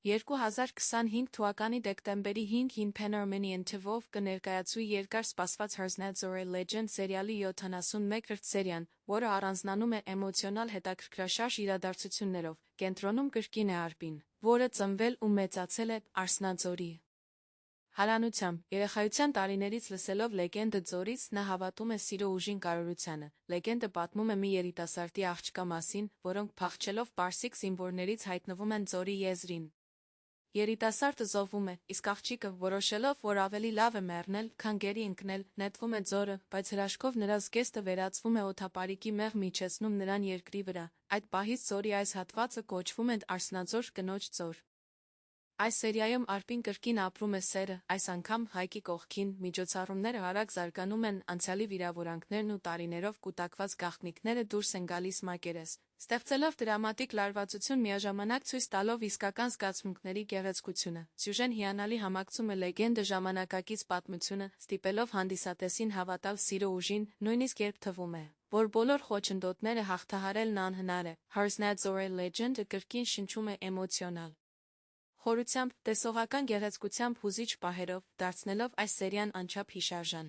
2025 թվականի դեկտեմբերի 5-ին Pan Armenian TV-ով կներկայացվի երկար սպասված Herznet Zore Legend սերիալի 71-րդ սերիան, որը առանձնանում է էմոցիոնալ հետաքրքրաշարժ իրադարձություններով, կենտրոնում կրկին է Արպին, որը ծնվել ու մեծացել է Արսնաձորի հարանությամբ, երեխայության տարիներից լսելով լեգենդը ձորից, նա հավատում է սիրո ուժին կարողությանը, լեգենդը պատմում է մի երիտասարդի աղջկա մասին, որոնք փախչելով պարսիկ զինվորներից հայտնվում են ձորի եզրին։ Երիտասարդը զոհվում է, իսկ աղջիկը, որոշելով, որ ավելի լավ է մեռնել, քան գերի ընկնել, նետվում է ձորը, բայց հրաշքով նրա զգեստը վերածվում է օդապարիկի մեղմ իջեցնում նրան երկրի վրա, այդ պահից ձորի այս հատվածը կոչվում է Արսնաձոր կնոջ ձոր։ Այս սերիայում Արպին կրկին ապրում է սերը, այս անգամ Հայկի կողքին, միջոցառումները արագ զարգանում են, անցյալի վիրավորանքներն ու տարիներով կուտակված գաղտնիքները դուրս են գալիս մակերես, ստեղծելով դրամատիկ լարվածություն միաժամանակ ցույց տալով իսկական զգացմունքների գեղեցկությունը։ Սյուժեն հիանալի համակցում է լեգենդը ժամանակակից պատմությունը, ստիպելով հանդիսատեսին հավատալ սիրո ուժին, նույնիսկ երբ թվում է, որ բոլոր խոչընդոտները հաղթահարելն անհնար է։ Herznet Zore Legend-ը կրկին շնչում է էմոցիոնալ խորությամբ, տեսողական գեղեցկությամբ հուզիչ պահերով, դարձնելով այս սերիան անչափ հիշարժան։